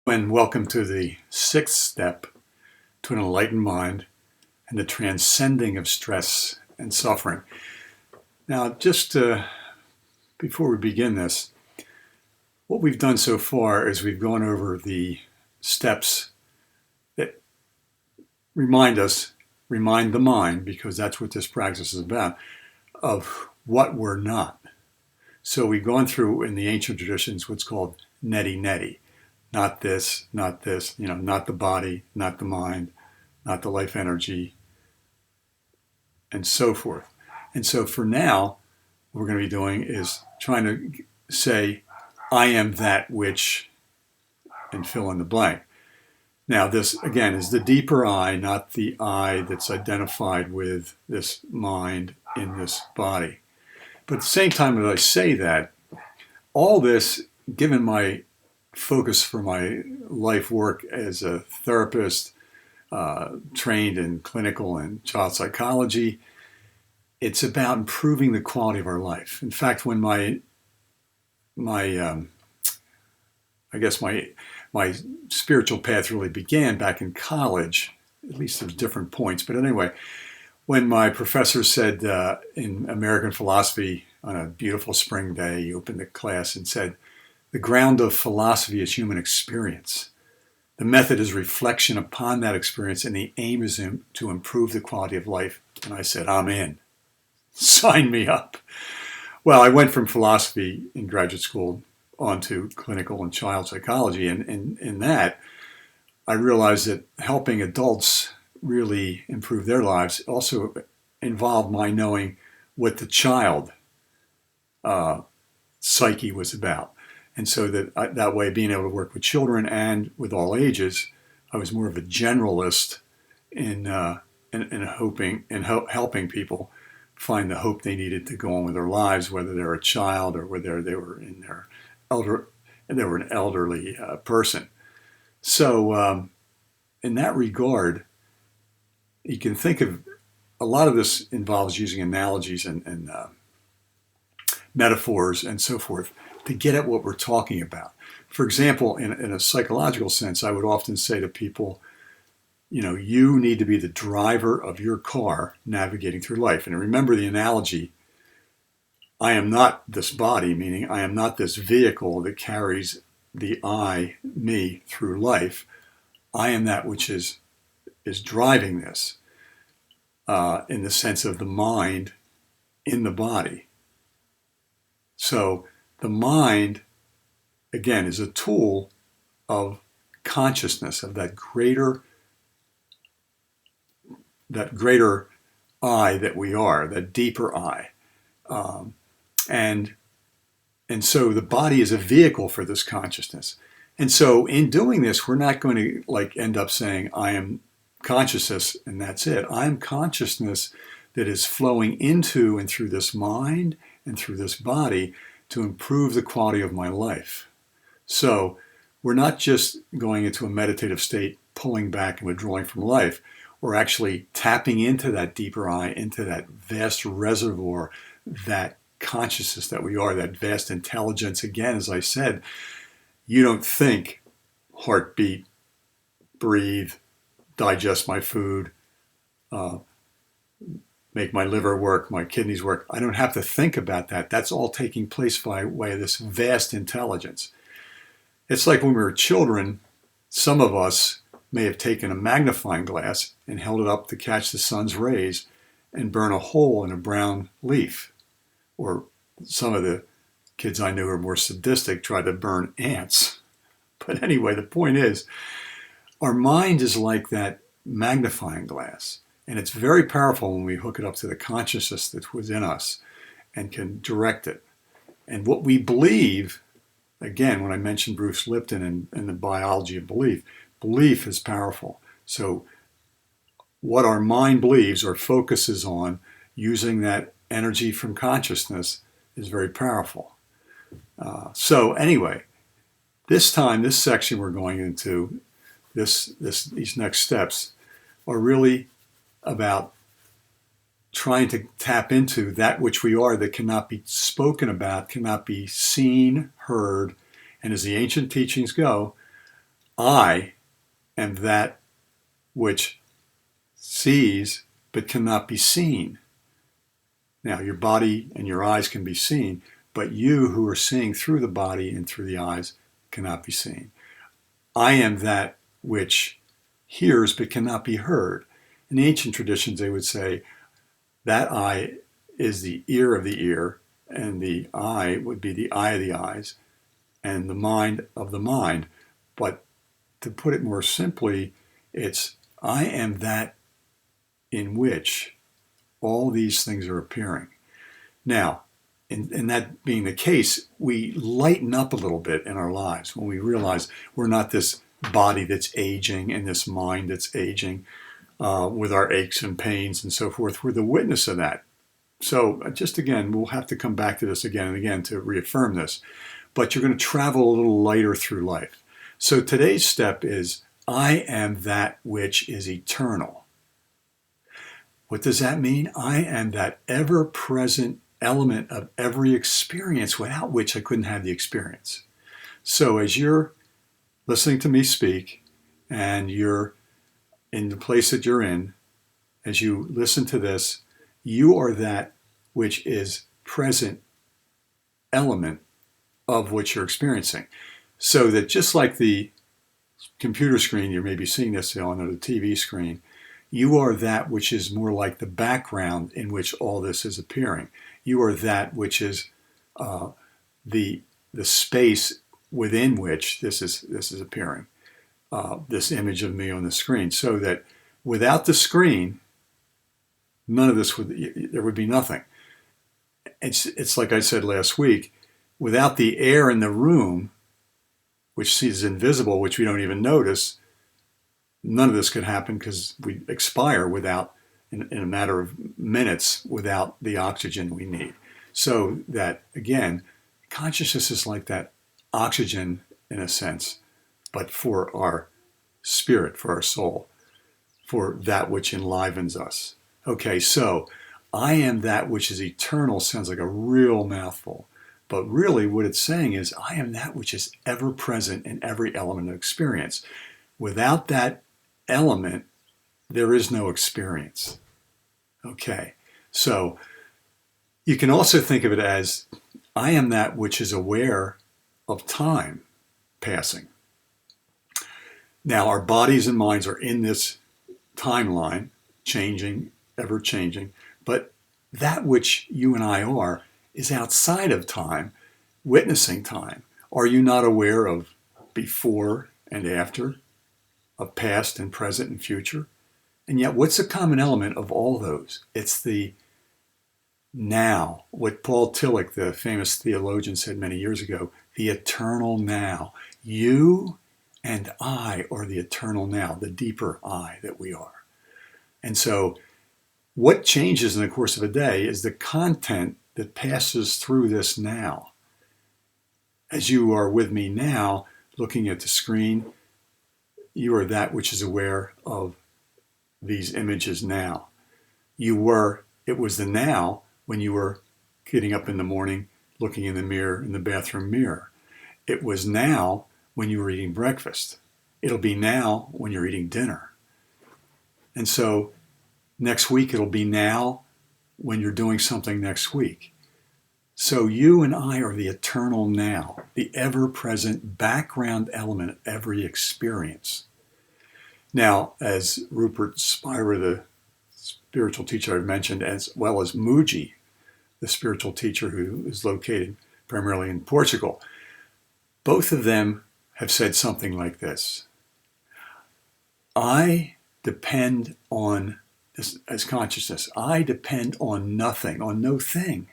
And welcome to the sixth step to an enlightened mind and the transcending of stress and suffering. Now, just before we begin this, what we've done so far is we've gone over the steps that remind the mind, because that's what this practice is about, of what we're not. So we've gone through in the ancient traditions what's called neti. Not this, not the body, not the mind, not the life energy, and so forth. And so for now, what we're going to be doing is trying to say, I am that which, and fill in the blank. Now, this, again, is the deeper I, not the I that's identified with this mind in this body. But at the same time as I say that, all this, given my focus for my life work as a therapist, trained in clinical and child psychology, it's about improving the quality of our life. In fact, when my spiritual path really began back in college, at least there's different points, but anyway, when my professor said in American philosophy on a beautiful spring day, he opened the class and said, the ground of philosophy is human experience. The method is reflection upon that experience, and the aim is to improve the quality of life. And I said, I'm in. Sign me up. Well, I went from philosophy in graduate school on to clinical and child psychology. And in that, I realized that helping adults really improve their lives also involved my knowing what the child psyche was about. And so that way, being able to work with children and with all ages, I was more of a generalist in helping people find the hope they needed to go on with their lives, whether they're a child or whether they were an elderly person. So in that regard, you can think of a lot of this involves using analogies and metaphors and so forth to get at what we're talking about. For example, in a psychological sense, I would often say to people, you need to be the driver of your car navigating through life. And remember the analogy, I am not this body, meaning I am not this vehicle that carries me, through life. I am that which is driving this in the sense of the mind in the body. So the mind, again, is a tool of consciousness, of that greater I that we are, that deeper I. And so the body is a vehicle for this consciousness. And so in doing this, we're not going to end up saying, I am consciousness and that's it. I am consciousness that is flowing into and through this mind and through this body to improve the quality of my life. So we're not just going into a meditative state, pulling back and withdrawing from life. We're actually tapping into that deeper I, into that vast reservoir, that consciousness that we are, that vast intelligence. Again, as I said, you don't think, heartbeat, breathe, digest my food, make my liver work, my kidneys work. I don't have to think about that. That's all taking place by way of this vast intelligence. It's like when we were children, some of us may have taken a magnifying glass and held it up to catch the sun's rays and burn a hole in a brown leaf. Or some of the kids I knew who were more sadistic tried to burn ants. But anyway, the point is, our mind is like that magnifying glass. And it's very powerful when we hook it up to the consciousness that's within us and can direct it. And what we believe, again, when I mentioned Bruce Lipton and the biology of belief is powerful. So what our mind believes or focuses on, using that energy from consciousness, is very powerful. So anyway, this section we're going into, these next steps are really about trying to tap into that which we are that cannot be spoken about, cannot be seen, heard, and as the ancient teachings go, I am that which sees but cannot be seen. Now, your body and your eyes can be seen, but you who are seeing through the body and through the eyes cannot be seen. I am that which hears but cannot be heard. In the ancient traditions, they would say that I is the ear of the ear, and the eye would be the eye of the eyes, and the mind of the mind. But to put it more simply, it's I am that in which all these things are appearing. Now, in that being the case, we lighten up a little bit in our lives when we realize we're not this body that's aging and this mind that's aging with our aches and pains and so forth. We're the witness of that. So just again, we'll have to come back to this again and again to reaffirm this, but you're going to travel a little lighter through life. So today's step is, I am that which is eternal. What does that mean? I am that ever-present element of every experience without which I couldn't have the experience. So as you're listening to me speak and you're in the place that you're in, as you listen to this, you are that which is present element of what you're experiencing. So that just like the computer screen, you may be seeing this on, or the TV screen, you are that which is more like the background in which all this is appearing. You are that which is the space within which this is appearing. This image of me on the screen, so that without the screen, none of this there would be nothing. It's like I said last week, without the air in the room, which is invisible, which we don't even notice, none of this could happen because we expire without, in a matter of minutes, without the oxygen we need. So that, again, consciousness is like that oxygen in a sense, but for our spirit, for our soul, for that which enlivens us. Okay, so I am that which is eternal sounds like a real mouthful, but really what it's saying is I am that which is ever present in every element of experience. Without that element, there is no experience. Okay, so you can also think of it as I am that which is aware of time passing. Now, our bodies and minds are in this timeline, changing, ever changing, but that which you and I are is outside of time, witnessing time. Are you not aware of before and after, of past and present and future? And yet, what's the common element of all those? It's the now. What Paul Tillich, the famous theologian, said many years ago, the eternal now. You and I are the eternal now, the deeper I that we are. And so what changes in the course of a day is the content that passes through this now. As you are with me now, looking at the screen, you are that which is aware of these images now. It was the now when you were getting up in the morning, looking in the mirror, in the bathroom mirror. It was now when you were eating breakfast. It'll be now when you're eating dinner. And so next week, it'll be now when you're doing something next week. So you and I are the eternal now, the ever-present background element of every experience. Now, as Rupert Spira, the spiritual teacher I've mentioned, as well as Muji, the spiritual teacher who is located primarily in Portugal, both of them have said something like this. I depend on, as consciousness, I depend on nothing, on no thing.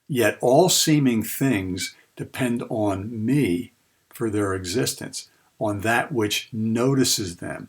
Yet all seeming things depend on me for their existence, on that which notices them.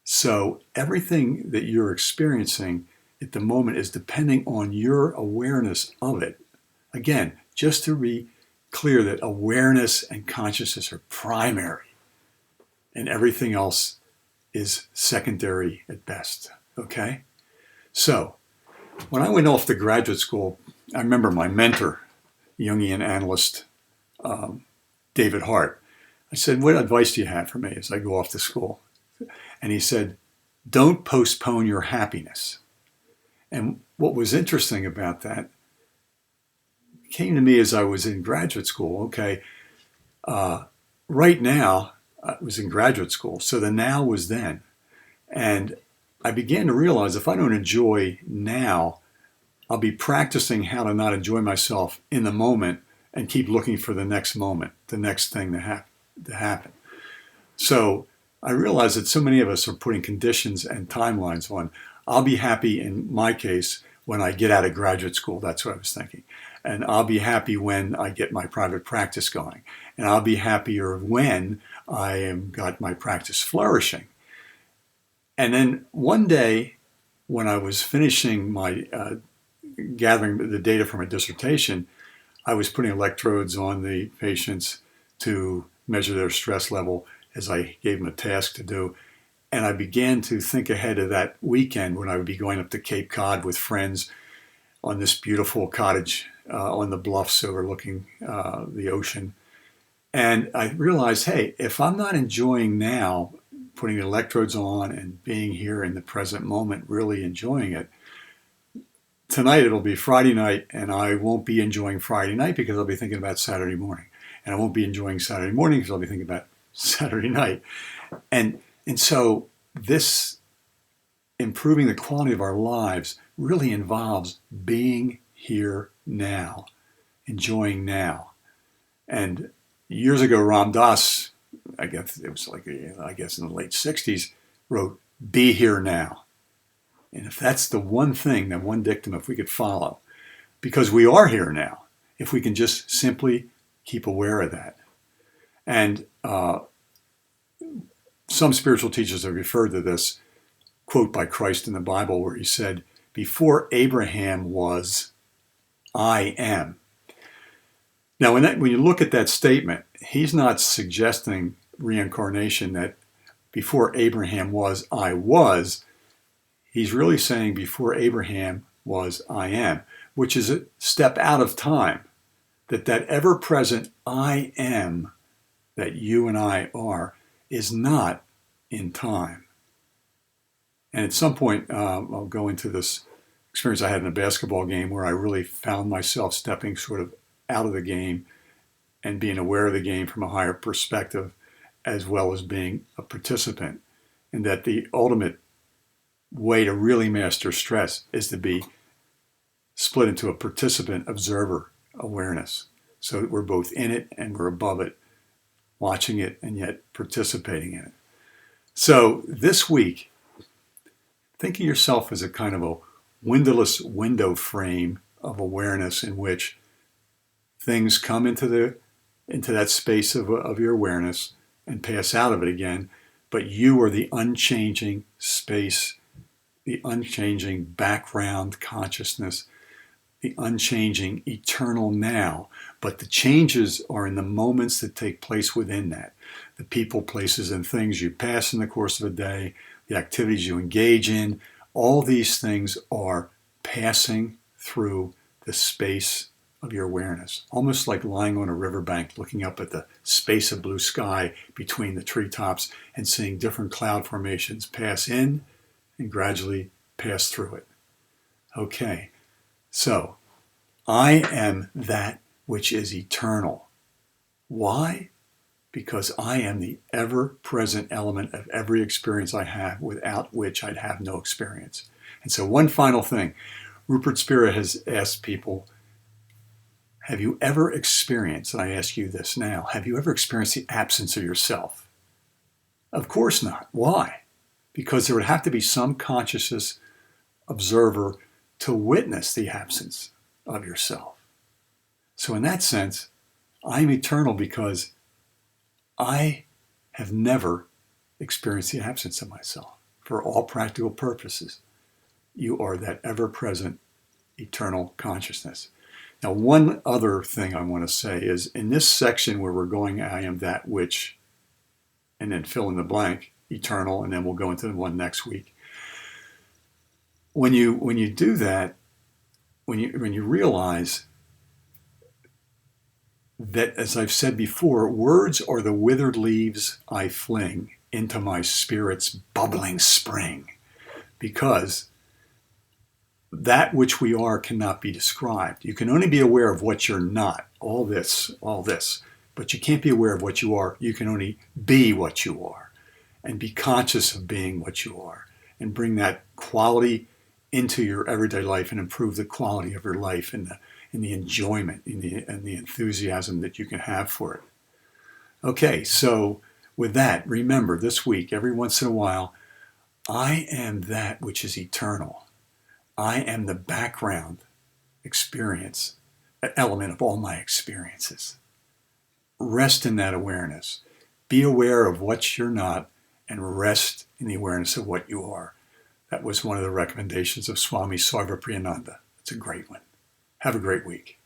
So everything that you're experiencing at the moment is depending on your awareness of it. Again, just to be clear that awareness and consciousness are primary and everything else is secondary at best, okay? So when I went off to graduate school, I remember my mentor, Jungian analyst David Hart. I said, what advice do you have for me as I go off to school? And he said, don't postpone your happiness. And what was interesting about that came to me as I was in graduate school. Okay, right now, I was in graduate school, so the now was then. And I began to realize if I don't enjoy now, I'll be practicing how to not enjoy myself in the moment and keep looking for the next moment, the next thing to happen. So I realize that so many of us are putting conditions and timelines on. I'll be happy in my case when I get out of graduate school. That's what I was thinking. And I'll be happy when I get my private practice going. And I'll be happier when I am got my practice flourishing. And then one day when I was finishing my gathering the data from a dissertation, I was putting electrodes on the patients to measure their stress level as I gave them a task to do. And I began to think ahead of that weekend when I would be going up to Cape Cod with friends on this beautiful cottage on the bluffs overlooking the ocean. And I realized, hey, if I'm not enjoying now, putting the electrodes on and being here in the present moment, really enjoying it, tonight it'll be Friday night and I won't be enjoying Friday night because I'll be thinking about Saturday morning. And I won't be enjoying Saturday morning because I'll be thinking about Saturday night. And so this improving the quality of our lives really involves being here now, enjoying now. And years ago, Ram Dass, I guess it was like, I guess in the late 60s, wrote, be here now. And if that's the one thing, that one dictum, if we could follow, because we are here now, if we can just simply keep aware of that. And some spiritual teachers have referred to this quote by Christ in the Bible where he said, before Abraham was, I am. Now, when you look at that statement, he's not suggesting reincarnation that before Abraham was, I was. He's really saying before Abraham was, I am, which is a step out of time, that ever-present I am that you and I are is not in time. And at some point, I'll go into this experience I had in a basketball game where I really found myself stepping sort of out of the game and being aware of the game from a higher perspective, as well as being a participant. And that the ultimate way to really master stress is to be split into a participant observer awareness. So that we're both in it and we're above it, watching it and yet participating in it. So this week, think of yourself as a kind of a windowless window frame of awareness in which things come into that space of your awareness and pass out of it again, but you are the unchanging space, the unchanging background consciousness, the unchanging eternal now. But the changes are in the moments that take place within that. The people, places, and things you pass in the course of a day, the activities you engage in, all these things are passing through the space of your awareness, almost like lying on a riverbank looking up at the space of blue sky between the treetops and seeing different cloud formations pass in and gradually pass through it. Okay, so I am that which is eternal. Why? Because I am the ever-present element of every experience I have, without which I'd have no experience. And so one final thing, Rupert Spira has asked people, have you ever experienced, and I ask you this now, have you ever experienced the absence of yourself? Of course not. Why? Because there would have to be some consciousness observer to witness the absence of yourself. So in that sense, I'm eternal because I have never experienced the absence of myself. For all practical purposes, you are that ever-present eternal consciousness. Now, one other thing I want to say is in this section where we're going, I am that which, and then fill in the blank, eternal, and then we'll go into the one next week. When you do that, when you realize that, as I've said before, words are the withered leaves I fling into my spirit's bubbling spring, because that which we are cannot be described. You can only be aware of what you're not, all this, but you can't be aware of what you are. You can only be what you are and be conscious of being what you are and bring that quality into your everyday life and improve the quality of your life and the enjoyment and the enthusiasm that you can have for it. Okay, so with that, remember this week, every once in a while, I am that which is eternal. I am the background experience, element of all my experiences. Rest in that awareness. Be aware of what you're not and rest in the awareness of what you are. That was one of the recommendations of Swami Sarvapriyananda. It's a great one. Have a great week.